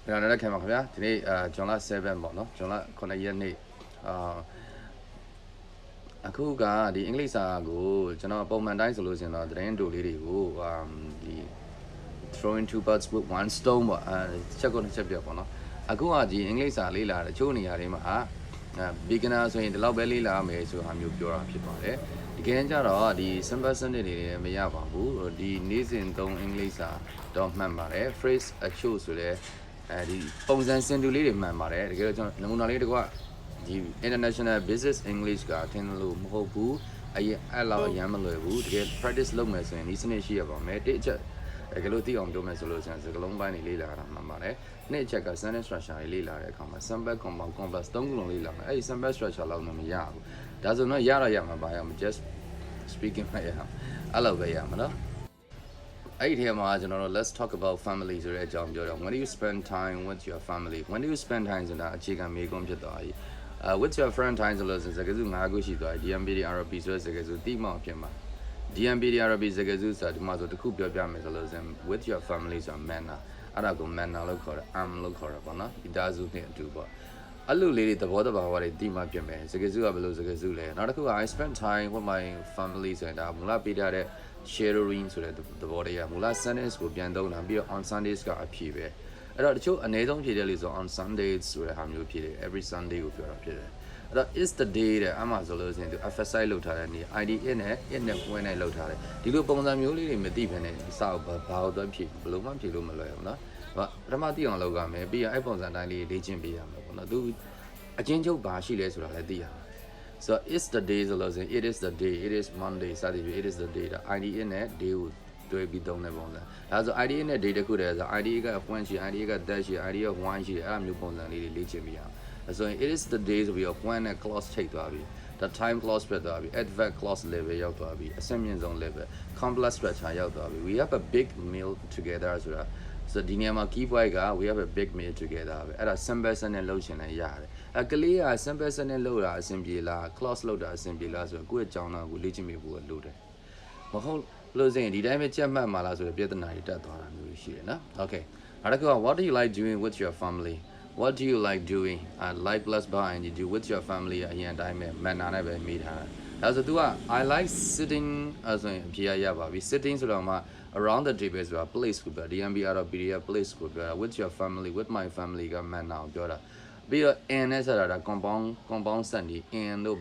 ပြန်လာတဲ့ခင်ဗျာဒီနေ့ဂျွန်လ7ပေါ့နော်ဂျွန်လ9ရက်နေ့အခုကဒီအင်္ဂလိပ်စာကိုကျွန်တော်ပုံမှန်တိုင်းဆိုလို့ရှိရင်တော့သတင်းတူလေးတွေကိုဒီ throwing two birds with one stone ပေါ့ချက်ကိုတစ်ချက်ပြပေါ့နော်အခုကဒီအင်္ဂလိပ်စာလေးလာတဲ့ချို့နေရာတွေမှာbeginner ဆိုရင်ဒီလောက်ပဲလေးလာမယ်ဆိုတာမျိုးပြောတာဖြစ်ပါတယ်တကယ်ကြတော့ဒီ simple sentence တွေလည်းမရပါဘူးဒီနေ့စဉ်သုံးအင်္ဂလိပ်စာတော့မှန်ပါတယ် phrase အချို့ဆိုလည်းဒီပုံစံစင်တူလေးတွေမှန်ပါတယ်တကယ်တော့ကျွန်တော်နမူနာလေးတစ်ခုကဒီ international business english ကထင်လို့မဟုတ်ဘူးအဲ့လောက်အရမ်းမလွယ်ဘူးတကယ် practice လုပ်မယ်ဆိုရင်ဒီစနစ်ရှိရပါမယ်တစ်ချက်တကယ်လို့သိအောင်ပြောမယ်ဆိုလို့ရှိရင်စကားလုံးပိုင်းတွေလေ့လာတာမှန်ပါတယ်နှစ်ချက်က sentence structure တွေလေ့လာတဲ့အခါမှာ simple compound complex သုံးခုလုံးလေ့လာမယ်အဲ့ဒီ simple structure လောက်တော့မရဘူးဒါဆိုတော့ရမှာပါရမှာ just speaking မှရအောင်အဲ့လိုပဲရမှာနော်အဲ့ဒီထဲမှာကျွန်တော်တို့ let's talk about family ဆိုတဲ့အကြောင်းပြောတော့ when do you spend time with your family when do you spend time ဆိုတာအခြေခံမေးခွန်းဖြစ်သွားပြီwith your friend time ဆိုလို့စကားစု၅ခုရှိသွားပြီ DMB RP ဆိုတဲ့စကားစုတိမောင်ဖြစ်မှာ DMB RP စကားစုဆိုတာဒီမှာဆိုတစ်ခုပြောပြမယ်ဆိုလို့စင် with your family ဆိုတာ manner အဲ့ဒါကို manner လို့ခေါ်တယ် လို့ခေါ်တယ်ပေါ့နော်ဒီသားစုနဲ့အတူပေါ့အဲ့လိုလေးတွေသဘောတဘာဝတွေတိမှပြင်မယ်စကားစုကဘယ်လိုစကားစုလဲနောက်တစ်ခုက I spend time with my family ဆိုတာမူလပေးထားတဲ့ sharing ဆိုတဲ့သဘောတရားမူလ sentence ကိုပြန်သုံးတာပြီးတော့ on Sundays ကအဖြစ်ပဲအဲ့တော့တချို့အနည်းဆုံးဖြည့်တယ်လို့ဆို on Sundays ဆိုတဲ့ဟာမျိုးဖြည့်တယ် every Sunday ကိုပြောတာဖြစ်တယ်အဲ့တော့ is the day တဲ့အမှဆိုလို့ရှိရင်သူ emphasize လုပ်ထားတဲ့နေ ID in နဲ့ it နဲ့ဝင်နဲ့လုပ်ထားတယ်ဒီလိုပုံစံမျိုးလေးတွေမသိဘဲနဲ့စာဘာတော့ဖြည့်ဘယ်လိုမှဖြည့်လို့မလွယ်ဘူးเนาะပထမသိအောင်လုပ်ရမယ်ပြီးရင်အဲ့ပုံစံတိုင်းလေးလေ့ကျင့်ပေးရမယ်ပေါ့နော်သူအချင်းချုပ်ဘာရှိလဲဆိုတာလည်းသိရမယ်So it's the day ဆိုလို့ဆိုရင် it is the day it is Monday စသည်ဖြင့် it is the day ဒါ ID in နဲ့ day ကိုတွဲပြီးသုံးတဲ့ပုံစံဒါဆို ID in နဲ့ day တခုတည်းဆို ID က point ရှိ ID က dash ရှိ ID က one ရှိအဲ့လိုမျိုးပုံစံလေးတွေလေ့ကျင့်ပေးရအောင်ဆိုရင် it is the day ဆိုပြီးတော့ when နဲ့ clause ထိတ်သွားပြီthe time clause ပြတ်သွားပြီ adverb clause level ရောက်သွားပြီအဆင့်မြင့်ဆုံး level complex structure ရောက်သွားပြီ we have a big meal together ဆိုတာSoဒီနေရာမှာ key point က we have a big meal together ပဲအဲ့ဒါ simple sentence လုပ်ရှင်လည်းရတယ်ကလေးက simple sentence လုပ်တာအဆင်ပြေလား clause လုပ်တာအဆင်ပြေလားဆိုတော့ကိုယ့်ရဲ့ကြောင်းသားကိုလေ့ကျင့်မိဖို့လိုတယ်မဟုတ်လို့ဆိုရင်ဒီတိုင်းပဲကြက်မှတ်မှာလားဆိုတော့ပြဿနာတွေတက်သွားတာမျိုးရှိတယ်နော် Okay နောက်တစ်ခုက what do you like doing with your family what do you like doing like plus bar and you do with your family အရင်အတိုင်းပဲ manner နဲ့ပဲမိထားတာဒါဆို तू က I like sitting ဆိုရင်ဖြေရပါပြီ sitting ဆိုတော့မှaround the table ဆိုတာ place ကိုပြော DMB ကတော့ PDF place ကိုပြောတာ with your family with my family က manner ကိုပြောတာပြီးတော့ in နဲ့ဆိုတာဒါ compound စက်နေ in တို့